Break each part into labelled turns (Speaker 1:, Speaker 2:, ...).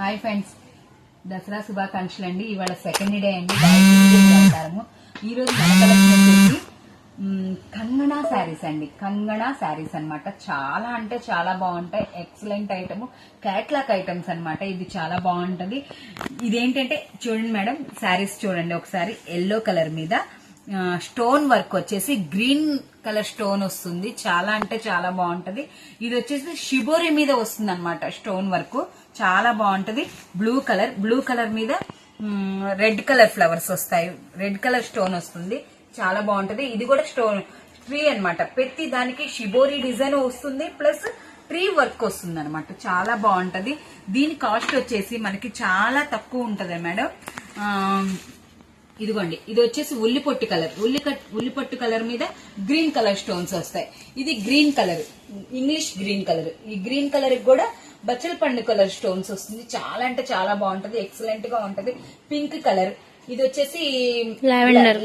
Speaker 1: Hi friends, Dasara శుభాకాంక్షలు అండి. ఇవాళ సెకండ్ డే అండి, అవతారము. ఈ రోజు మన కలెక్షన్ వచ్చేసి కంగనా శారీస్ అండి. కంగనా శారీస్ అన్నమాట. చాలా అంటే చాలా బాగుంటాయి. ఎక్సలెంట్ ఐటమ్, క్యాట్లాక్ ఐటమ్స్ అన్నమాట. ఇది చాలా బాగుంటది. ఇదేంటంటే చూడండి మేడం, శారీస్ చూడండి ఒకసారి. ఎల్లో కలర్ మీద స్టోన్ వర్క్ వచ్చేసి గ్రీన్ కలర్ స్టోన్ వస్తుంది. చాలా అంటే చాలా బాగుంటది. ఇది వచ్చేసి షిబోరి మీద వస్తుంది అనమాట. స్టోన్ వర్క్ చాలా బాగుంటది. బ్లూ కలర్ మీద రెడ్ కలర్ ఫ్లవర్స్ వస్తాయి. రెడ్ కలర్ స్టోన్ వస్తుంది. చాలా బాగుంటది. ఇది కూడా స్టోన్ ట్రీ అన్నమాట. ప్రతి దానికి షిబోరి డిజైన్ వస్తుంది, ప్లస్ ట్రీ వర్క్ వస్తుంది అనమాట. చాలా బాగుంటది. దీని కాస్ట్ వచ్చేసి మనకి చాలా తక్కువ ఉంటది మేడం. ఇదిగోండి, ఇది వచ్చేసి ఉల్లిపట్టు కలర్ మీద గ్రీన్ కలర్ స్టోన్స్ వస్తాయి. ఇది green colour, English green colour. ఈ గ్రీన్ కలర్ కూడా బచ్చల పండు కలర్ స్టోన్స్ వస్తుంది. చాలా అంటే చాలా బాగుంటది. ఎక్సలెంట్ గా ఉంటది. పింక్ కలర్, ఇది వచ్చేసి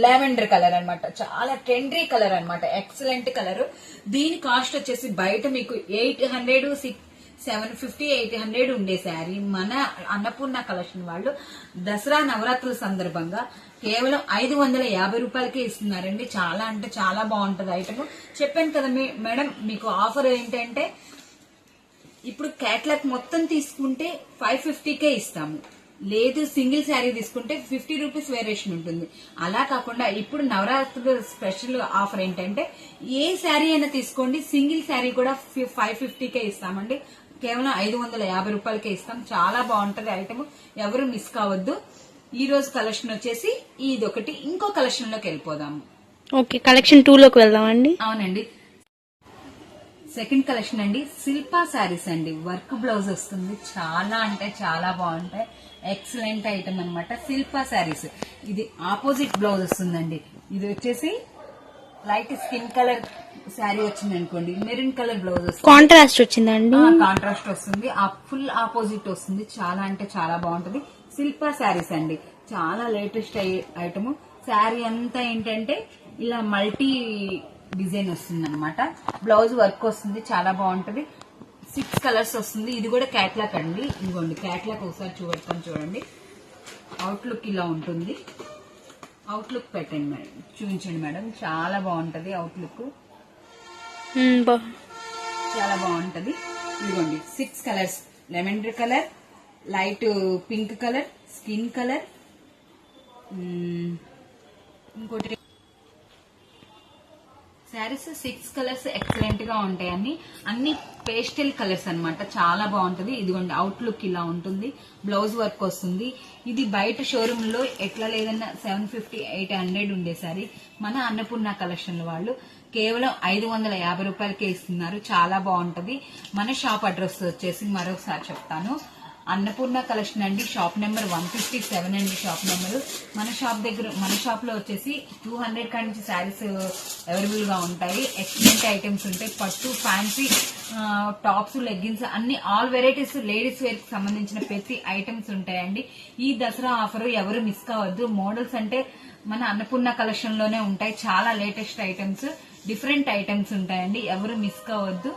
Speaker 1: లావెండర్ కలర్ అన్నమాట. చాలా ట్రెండీ కలర్ అన్నమాట. Excellent colour. దీని కాస్ట్ వచ్చేసి బయట మీకు 800, 750, 800 ఉండే శారీ మన అన్నపూర్ణ కలెక్షన్ వాళ్ళు దసరా నవరాత్రుల సందర్భంగా కేవలం 550 రూపాయలకే ఇస్తున్నారండి. చాలా అంటే చాలా బాగుంటది ఐటమ్. చెప్పాను కదా మేడం, మీకు ఆఫర్ ఏంటంటే ఇప్పుడు క్యాట్లాగ్ మొత్తం తీసుకుంటే 550కే ఇస్తాము. లేదు సింగిల్ శారీ తీసుకుంటే 50 రూపీస్ వేరియేషన్ ఉంటుంది. అలా కాకుండా ఇప్పుడు నవరాత్రుల స్పెషల్ ఆఫర్ ఏంటంటే ఏ శారీ అయినా తీసుకోండి, సింగిల్ శారీ కూడా 550కే ఇస్తామండి. కేవలం 550 రూపాయలకే ఇస్తాం. చాలా బాగుంటది ఐటమ్. ఎవరు మిస్ కావద్దు. ఈ రోజు కలెక్షన్ వచ్చేసి ఇదొకటి. ఇంకో కలెక్షన్ లోకి వెళ్ళిపోదాము.
Speaker 2: ఓకే, కలెక్షన్ 2 లోకి వెళ్దామండి.
Speaker 1: అవునండి, సెకండ్ కలెక్షన్ అండి. శిల్పా శారీస్ అండి. వర్క్ బ్లౌజ్ వస్తుంది. చాలా అంటే చాలా బాగుంటాయి. ఎక్సలెంట్ ఐటమ్ అన్నమాట. శిల్పా శారీస్. ఇది ఆపోజిట్ బ్లౌజ్ వస్తుందండి. ఇది వచ్చేసి లైట్ స్కిన్ కలర్ శారీ వచ్చింది అనుకోండి, మెరూన్ కలర్ బ్లౌజ్ వస్తుంది.
Speaker 2: కాంట్రాస్ట్ వచ్చిందండి.
Speaker 1: కాంట్రాస్ట్ వస్తుంది. ఫుల్ ఆపోజిట్ వస్తుంది. చాలా అంటే చాలా బాగుంటది. శిల్పా శారీస్ అండి. చాలా లేటెస్ట్ ఐటమ్. శారీ అంతా ఏంటంటే ఇలా మల్టీ డిజైన్ వస్తుంది అనమాట. బ్లౌజ్ వర్క్ వస్తుంది. చాలా బాగుంటది. 6 కలర్స్ వస్తుంది. ఇది కూడా క్యాట్లాక్ అండి. ఇదిగోండి క్యాట్లాక్ ఒకసారి చూడండి. అవుట్లుక్ ఇలా ఉంటుంది. అవుట్లుక్ పెట్టండి మేడం, చూపించండి మేడం. చాలా బాగుంటది అవుట్లుక్. చాలా బాగుంటది. ఇదిగోండి 6 colours. Lavender colour, light pink colour, skin colour, ఇంకోటి శారీస్ 6 కలర్స్ ఎక్సలెంట్ గా ఉంటాయి. అన్ని పేస్టల్ కలర్స్ అన్నమాట. చాలా బాగుంటది. ఇదిగోండి అవుట్లుక్ ఇలా ఉంటుంది. బ్లౌజ్ వర్క్ వస్తుంది. ఇది బయట షోరూమ్ లో ఎట్లా లేదన్నా 750, 800 ఉండే శారీ మన అన్నపూర్ణ కలెక్షన్ వాళ్ళు కేవలం 550 రూపాయలకే ఇస్తున్నారు. చాలా బాగుంటది. మన షాప్ అడ్రస్ వచ్చేసి మరొకసారి చెప్తాను. అన్నపూర్ణ కలెక్షన్ అండి. షాప్ నెంబర్ 157 అండి. Shop number. మన షాప్ లో వచ్చేసి 200 కాడి నుంచి శారీస్ అవైలబుల్ గా ఉంటాయి. ఎక్సలెంట్ ఐటమ్స్ ఉంటాయి. పట్టు, ఫ్యాన్సీ టాప్స్, లెగ్గిన్స్ అన్ని ఆల్ వెరైటీస్ లేడీస్ వేర్ కి సంబంధించిన ప్రతి ఐటమ్స్ ఉంటాయండి. ఈ దసరా ఆఫర్ ఎవరు మిస్ కావద్దు. మోడల్స్ అంటే మన అన్నపూర్ణ కలెక్షన్ లోనే ఉంటాయి. చాలా లేటెస్ట్ ఐటమ్స్, డిఫరెంట్ ఐటమ్స్ ఉంటాయండి. ఎవరు మిస్ కావద్దు.